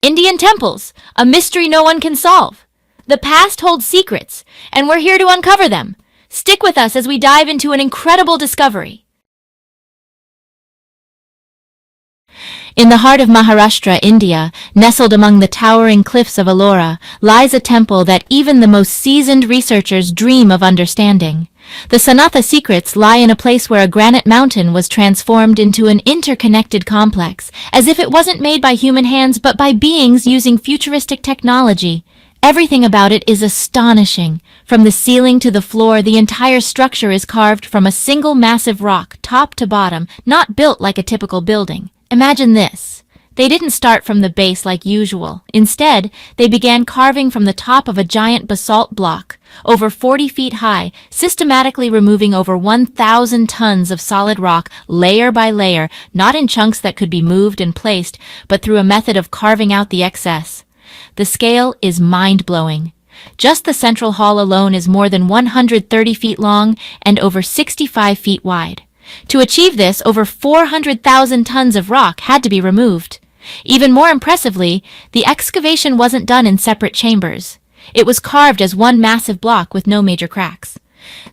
Indian temples, a mystery no one can solve. The past holds secrets, and we're here to uncover them. Stick with us as we dive into an incredible discovery. In the heart of Maharashtra, India, nestled among the towering cliffs of Ellora, lies a temple that even the most seasoned researchers dream of understanding. The Sanatha secrets lie in a place where a granite mountain was transformed into an interconnected complex, as if it wasn't made by human hands but by beings using futuristic technology. Everything about it is astonishing. From the ceiling to the floor, the entire structure is carved from a single massive rock, top to bottom, not built like a typical building. Imagine this. They didn't start from the base like usual. Instead, they began carving from the top of a giant basalt block, over 40 feet high, systematically removing over 1,000 tons of solid rock, layer by layer, not in chunks that could be moved and placed, but through a method of carving out the excess. The scale is mind-blowing. Just the central hall alone is more than 130 feet long and over 65 feet wide. To achieve this, over 400,000 tons of rock had to be removed. Even more impressively, the excavation wasn't done in separate chambers. It was carved as one massive block with no major cracks.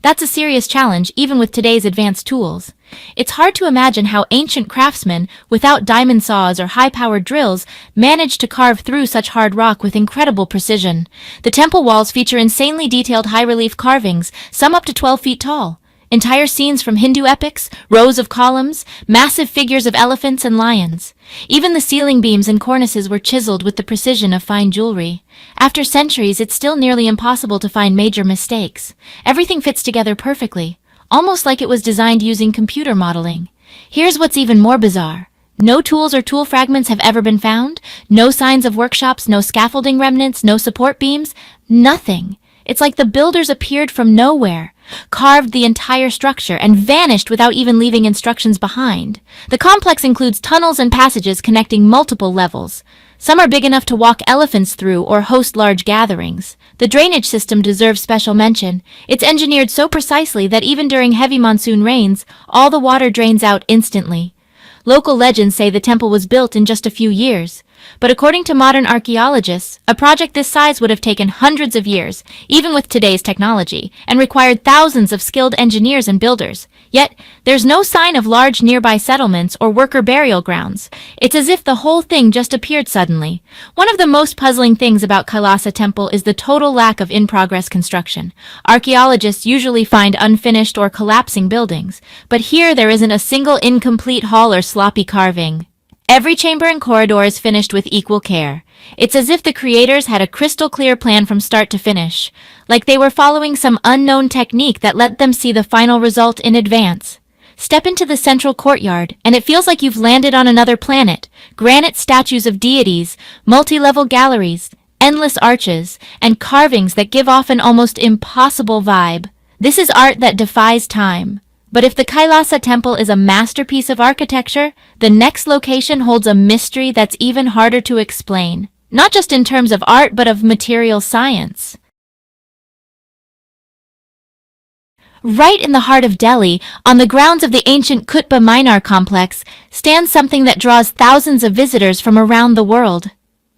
That's a serious challenge, even with today's advanced tools. It's hard to imagine how ancient craftsmen, without diamond saws or high-powered drills, managed to carve through such hard rock with incredible precision. The temple walls feature insanely detailed high-relief carvings, some up to 12 feet tall. Entire scenes from Hindu epics, rows of columns, massive figures of elephants and lions. Even the ceiling beams and cornices were chiseled with the precision of fine jewelry. After centuries, it's still nearly impossible to find major mistakes. Everything fits together perfectly, almost like it was designed using computer modeling. Here's what's even more bizarre. No tools or tool fragments have ever been found, no signs of workshops, no scaffolding remnants, no support beams, nothing. It's like the builders appeared from nowhere, carved the entire structure, and vanished without even leaving instructions behind. The complex includes tunnels and passages connecting multiple levels. Some are big enough to walk elephants through or host large gatherings. The drainage system deserves special mention. It's engineered so precisely that even during heavy monsoon rains, all the water drains out instantly. Local legends say the temple was built in just a few years. But according to modern archaeologists, a project this size would have taken hundreds of years, even with today's technology, and required thousands of skilled engineers and builders. Yet, there's no sign of large nearby settlements or worker burial grounds. It's as if the whole thing just appeared suddenly. One of the most puzzling things about Kailasa Temple is the total lack of in-progress construction. Archaeologists usually find unfinished or collapsing buildings, but here there isn't a single incomplete hall or sloppy carving. Every chamber and corridor is finished with equal care. It's as if the creators had a crystal-clear plan from start to finish, like they were following some unknown technique that let them see the final result in advance. Step into the central courtyard, and it feels like you've landed on another planet. Granite statues of deities, multi-level galleries, endless arches, and carvings that give off an almost impossible vibe. This is art that defies time. But if the Kailasa Temple is a masterpiece of architecture, the next location holds a mystery that's even harder to explain, not just in terms of art but of material science. Right in the heart of Delhi, on the grounds of the ancient Qutb Minar complex, stands something that draws thousands of visitors from around the world.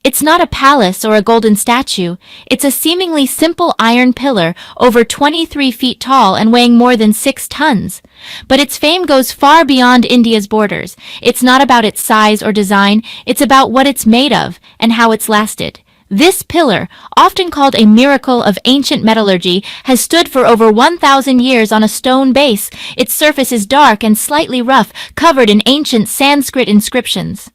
It's not a palace or a golden statue. It's a seemingly simple iron pillar over 23 feet tall and weighing more than 6 tons. But its fame goes far beyond India's borders. It's not about its size or design. It's about what it's made of and how it's lasted. This pillar, often called a miracle of ancient metallurgy, has stood for over 1,000 years on a stone base. Its surface is dark and slightly rough, covered in ancient Sanskrit inscriptions.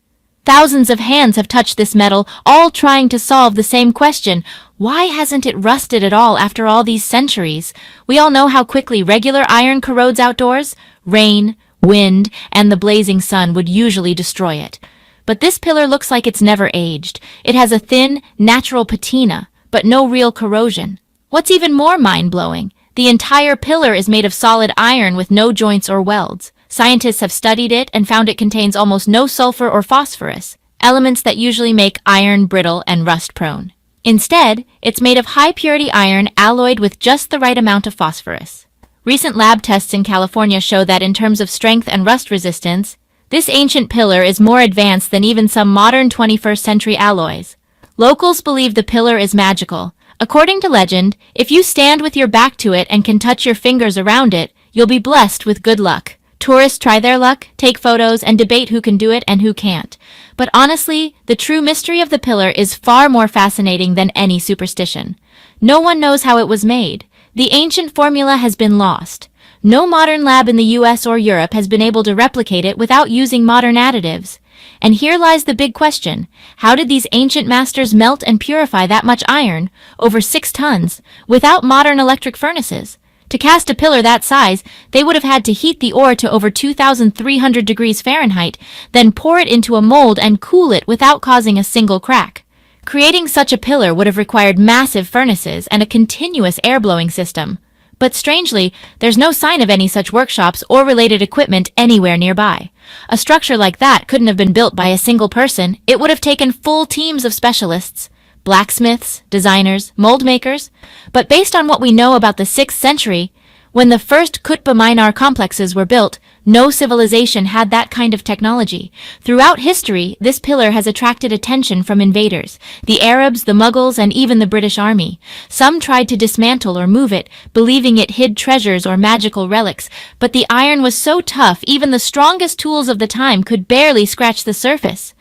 Thousands of hands have touched this metal, all trying to solve the same question. Why hasn't it rusted at all after all these centuries? We all know how quickly regular iron corrodes outdoors. Rain, wind, and the blazing sun would usually destroy it. But this pillar looks like it's never aged. It has a thin, natural patina, but no real corrosion. What's even more mind-blowing? The entire pillar is made of solid iron with no joints or welds. Scientists have studied it and found it contains almost no sulfur or phosphorus, elements that usually make iron brittle and rust-prone. Instead, it's made of high-purity iron alloyed with just the right amount of phosphorus. Recent lab tests in California show that in terms of strength and rust resistance, This ancient pillar is more advanced than even some modern 21st century alloys. Locals believe the pillar is magical. According to legend, if you stand with your back to it and can touch your fingers around it, you'll be blessed with good luck. Tourists try their luck, take photos, and debate who can do it and who can't. But honestly, the true mystery of the pillar is far more fascinating than any superstition. No one knows how it was made. The ancient formula has been lost. No modern lab in the US or Europe has been able to replicate it without using modern additives. And here lies the big question. How did these ancient masters melt and purify that much iron, over 6 tons, without modern electric furnaces? To cast a pillar that size, they would have had to heat the ore to over 2,300 degrees Fahrenheit, then pour it into a mold and cool it without causing a single crack. Creating such a pillar would have required massive furnaces and a continuous air-blowing system. But strangely, there's no sign of any such workshops or related equipment anywhere nearby. A structure like that couldn't have been built by a single person. It would have taken full teams of specialists. Blacksmiths, designers, mold makers. But based on what we know about the 6th century, when the first Qutb Minar complexes were built, no civilization had that kind of technology. Throughout history, this pillar has attracted attention from invaders, the Arabs, the Mughals, and even the British Army. Some tried to dismantle or move it, believing it hid treasures or magical relics, but the iron was so tough even the strongest tools of the time could barely scratch the surface.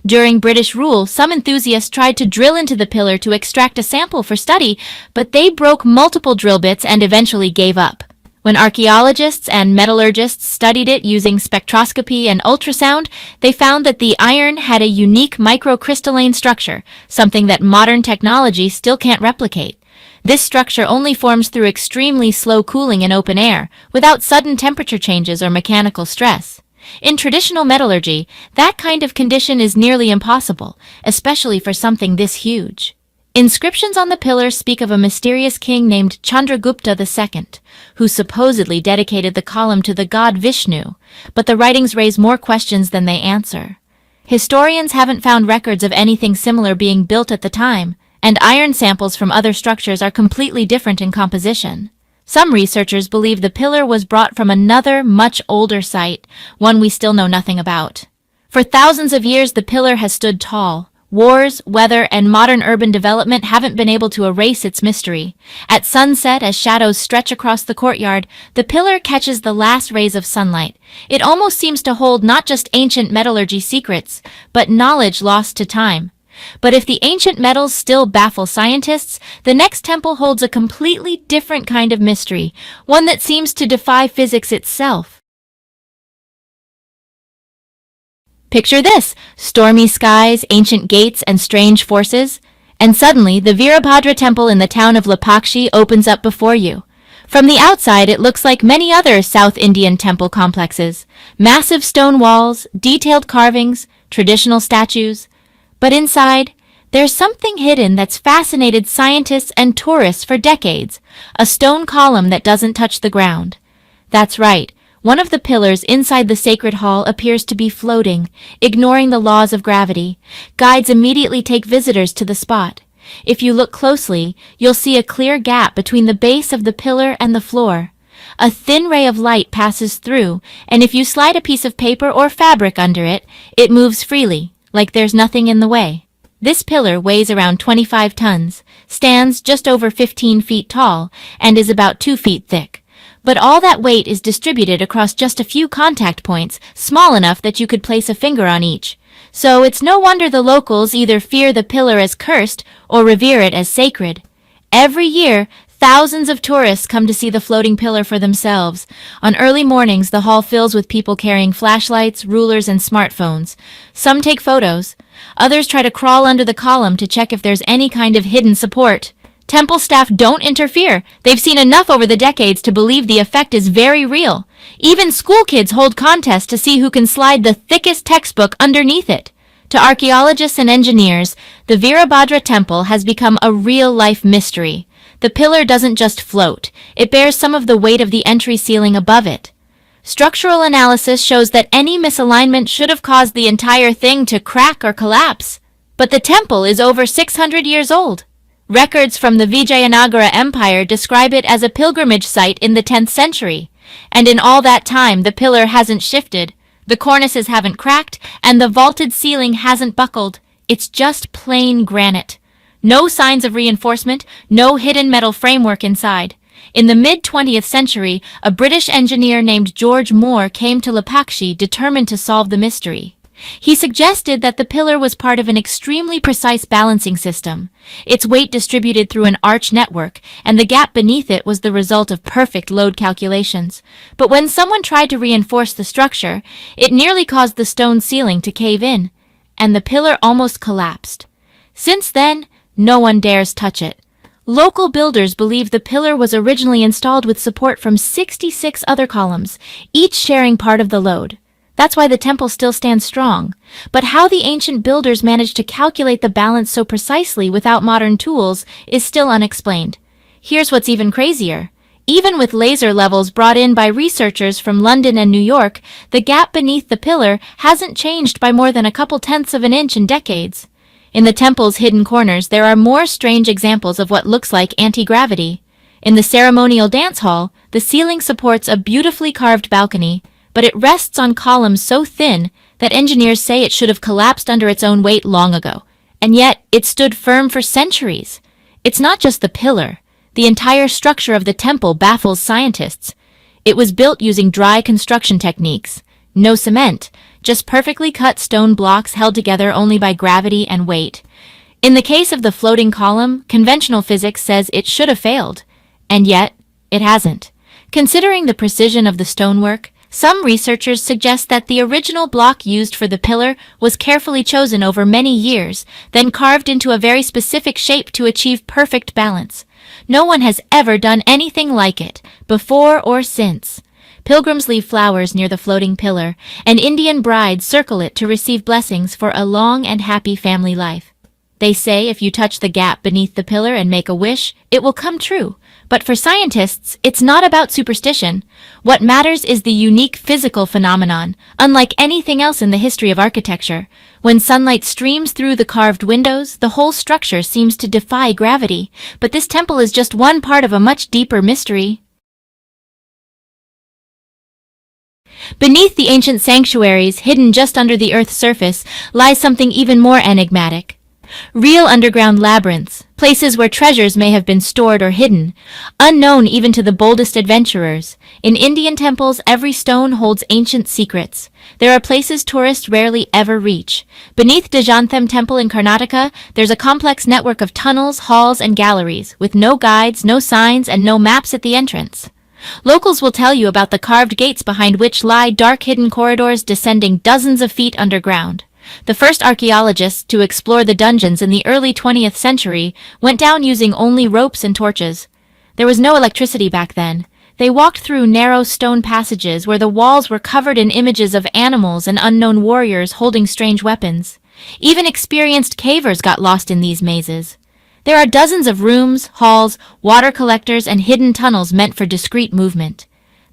During British rule, some enthusiasts tried to drill into the pillar to extract a sample for study, but they broke multiple drill bits and eventually gave up. When archaeologists and metallurgists studied it using spectroscopy and ultrasound, they found that the iron had a unique microcrystalline structure, something that modern technology still can't replicate. This structure only forms through extremely slow cooling in open air, without sudden temperature changes or mechanical stress. In traditional metallurgy, that kind of condition is nearly impossible, especially for something this huge. Inscriptions on the pillar speak of a mysterious king named Chandragupta II, who supposedly dedicated the column to the god Vishnu, but the writings raise more questions than they answer. Historians haven't found records of anything similar being built at the time, and iron samples from other structures are completely different in composition. Some researchers believe the pillar was brought from another, much older site, one we still know nothing about. For thousands of years, the pillar has stood tall. Wars, weather, and modern urban development haven't been able to erase its mystery. At sunset, as shadows stretch across the courtyard, the pillar catches the last rays of sunlight. It almost seems to hold not just ancient metallurgy secrets, but knowledge lost to time. But if the ancient metals still baffle scientists, the next temple holds a completely different kind of mystery, one that seems to defy physics itself. Picture this: stormy skies, ancient gates, and strange forces. And suddenly, the Veerabhadra temple in the town of Lepakshi opens up before you. From the outside, it looks like many other South Indian temple complexes. Massive stone walls, detailed carvings, traditional statues. But inside, there's something hidden that's fascinated scientists and tourists for decades. A stone column that doesn't touch the ground. That's right. One of the pillars inside the sacred hall appears to be floating, ignoring the laws of gravity. Guides immediately take visitors to the spot. If you look closely, you'll see a clear gap between the base of the pillar and the floor. A thin ray of light passes through, and if you slide a piece of paper or fabric under it, it moves freely, like there's nothing in the way. This pillar weighs around 25 tons, stands just over 15 feet tall, and is about 2 feet thick. But all that weight is distributed across just a few contact points, small enough that you could place a finger on each. So it's no wonder the locals either fear the pillar as cursed or revere it as sacred. Every year, thousands of tourists come to see the floating pillar for themselves. On early mornings, the hall fills with people carrying flashlights, rulers, and smartphones. Some take photos. Others try to crawl under the column to check if there's any kind of hidden support. Temple staff don't interfere. They've seen enough over the decades to believe the effect is very real. Even school kids hold contests to see who can slide the thickest textbook underneath it. To archaeologists and engineers, the Veerabhadra Temple has become a real-life mystery. The pillar doesn't just float. It bears some of the weight of the entry ceiling above it. Structural analysis shows that any misalignment should have caused the entire thing to crack or collapse. But the temple is over 600 years old. Records from the Vijayanagara Empire describe it as a pilgrimage site in the 10th century. And in all that time, the pillar hasn't shifted. The cornices haven't cracked, and the vaulted ceiling hasn't buckled. It's just plain granite. No signs of reinforcement, no hidden metal framework inside. In the mid-20th century, a British engineer named George Moore came to Lepakshi determined to solve the mystery. He suggested that the pillar was part of an extremely precise balancing system. Its weight distributed through an arch network, and the gap beneath it was the result of perfect load calculations. But when someone tried to reinforce the structure, it nearly caused the stone ceiling to cave in, and the pillar almost collapsed. Since then, no one dares touch it. Local builders believe the pillar was originally installed with support from 66 other columns, each sharing part of the load. That's why the temple still stands strong. But how the ancient builders managed to calculate the balance so precisely without modern tools is still unexplained. Here's what's even crazier. Even with laser levels brought in by researchers from London and New York, the gap beneath the pillar hasn't changed by more than a couple tenths of an inch in decades. In the temple's hidden corners, there are more strange examples of what looks like anti-gravity. In the ceremonial dance hall, the ceiling supports a beautifully carved balcony, but it rests on columns so thin that engineers say it should have collapsed under its own weight long ago. And yet, it stood firm for centuries. It's not just the pillar. The entire structure of the temple baffles scientists. It was built using dry construction techniques. No cement, just perfectly cut stone blocks held together only by gravity and weight. In the case of the floating column, conventional physics says it should have failed. And yet, it hasn't. Considering the precision of the stonework, some researchers suggest that the original block used for the pillar was carefully chosen over many years, then carved into a very specific shape to achieve perfect balance. No one has ever done anything like it, before or since. Pilgrims leave flowers near the floating pillar, and Indian brides circle it to receive blessings for a long and happy family life. They say if you touch the gap beneath the pillar and make a wish, it will come true. But for scientists, it's not about superstition. What matters is the unique physical phenomenon, unlike anything else in the history of architecture. When sunlight streams through the carved windows, the whole structure seems to defy gravity. But this temple is just one part of a much deeper mystery. Beneath the ancient sanctuaries, hidden just under the Earth's surface, lies something even more enigmatic. Real underground labyrinths, places where treasures may have been stored or hidden, unknown even to the boldest adventurers. In Indian temples, every stone holds ancient secrets. There are places tourists rarely ever reach. Beneath Dejantham Temple in Karnataka, there's a complex network of tunnels, halls, and galleries, with no guides, no signs, and no maps at the entrance. Locals will tell you about the carved gates behind which lie dark hidden corridors descending dozens of feet underground. The first archaeologists to explore the dungeons in the early 20th century went down using only ropes and torches. There was no electricity back then. They walked through narrow stone passages where the walls were covered in images of animals and unknown warriors holding strange weapons. Even experienced cavers got lost in these mazes. There are dozens of rooms, halls, water collectors, and hidden tunnels meant for discreet movement.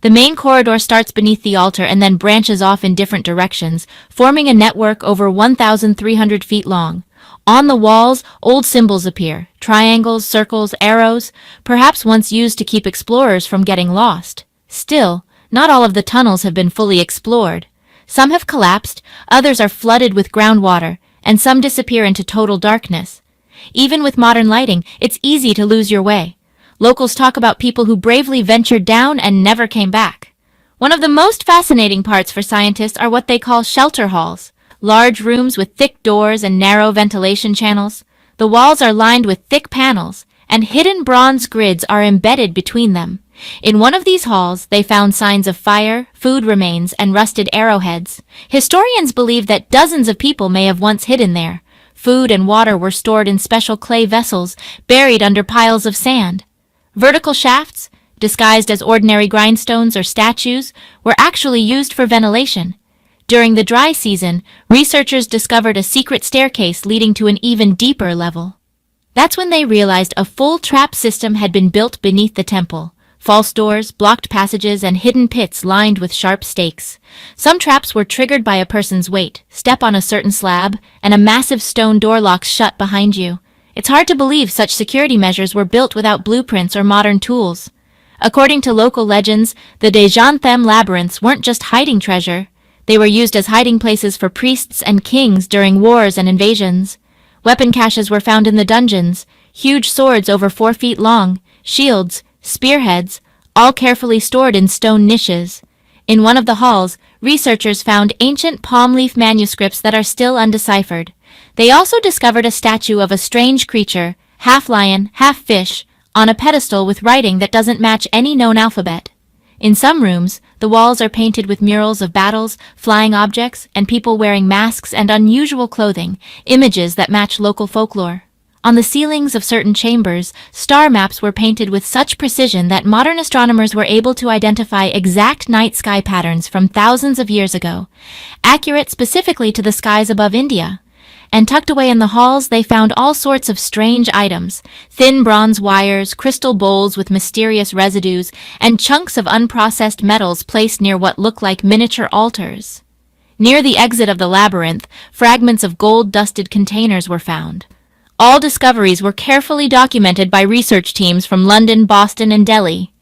The main corridor starts beneath the altar and then branches off in different directions, forming a network over 1,300 feet long. On the walls, old symbols appear, triangles, circles, arrows, perhaps once used to keep explorers from getting lost. Still, not all of the tunnels have been fully explored. Some have collapsed, others are flooded with groundwater, and some disappear into total darkness. Even with modern lighting, it's easy to lose your way. Locals talk about people who bravely ventured down and never came back. One of the most fascinating parts for scientists are what they call shelter halls, large rooms with thick doors and narrow ventilation channels. The walls are lined with thick panels, and hidden bronze grids are embedded between them. In one of these halls, they found signs of fire, food remains, and rusted arrowheads. Historians believe that dozens of people may have once hidden there. Food and water were stored in special clay vessels, buried under piles of sand. Vertical shafts, disguised as ordinary grindstones or statues, were actually used for ventilation. During the dry season, researchers discovered a secret staircase leading to an even deeper level. That's when they realized a full trap system had been built beneath the temple. False doors, blocked passages, and hidden pits lined with sharp stakes. Some traps were triggered by a person's weight. Step on a certain slab, and a massive stone door locks shut behind you. It's hard to believe such security measures were built without blueprints or modern tools. According to local legends, the Dejantham Labyrinths weren't just hiding treasure. They were used as hiding places for priests and kings during wars and invasions. Weapon caches were found in the dungeons, huge swords over 4 feet long, shields, spearheads, all carefully stored in stone niches. In one of the halls, researchers found ancient palm leaf manuscripts that are still undeciphered. They also discovered a statue of a strange creature, half lion, half fish, on a pedestal with writing that doesn't match any known alphabet. In some rooms, the walls are painted with murals of battles, flying objects, and people wearing masks and unusual clothing, images that match local folklore. On the ceilings of certain chambers, star maps were painted with such precision that modern astronomers were able to identify exact night sky patterns from thousands of years ago, accurate specifically to the skies above India. And tucked away in the halls, they found all sorts of strange items: thin bronze wires, crystal bowls with mysterious residues, and chunks of unprocessed metals placed near what looked like miniature altars. Near the exit of the labyrinth, fragments of gold-dusted containers were found. All discoveries were carefully documented by research teams from London, Boston, and Delhi.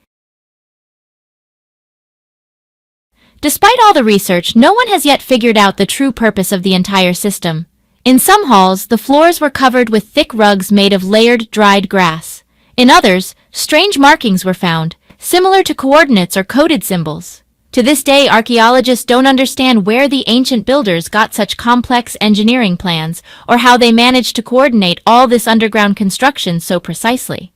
Despite all the research, no one has yet figured out the true purpose of the entire system. In some halls, the floors were covered with thick rugs made of layered, dried grass. In others, strange markings were found, similar to coordinates or coded symbols. To this day, archaeologists don't understand where the ancient builders got such complex engineering plans, or how they managed to coordinate all this underground construction so precisely.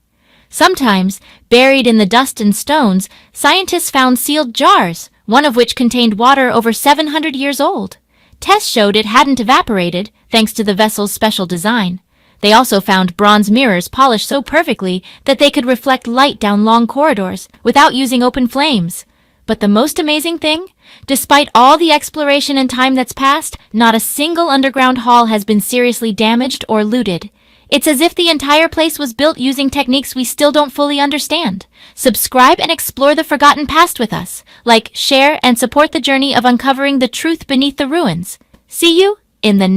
Sometimes, buried in the dust and stones, scientists found sealed jars, one of which contained water over 700 years old. Tests showed it hadn't evaporated, thanks to the vessel's special design. They also found bronze mirrors polished so perfectly that they could reflect light down long corridors without using open flames. But the most amazing thing? Despite all the exploration and time that's passed, not a single underground hall has been seriously damaged or looted. It's as if the entire place was built using techniques we still don't fully understand. Subscribe and explore the forgotten past with us. Like, share, and support the journey of uncovering the truth beneath the ruins. See you in the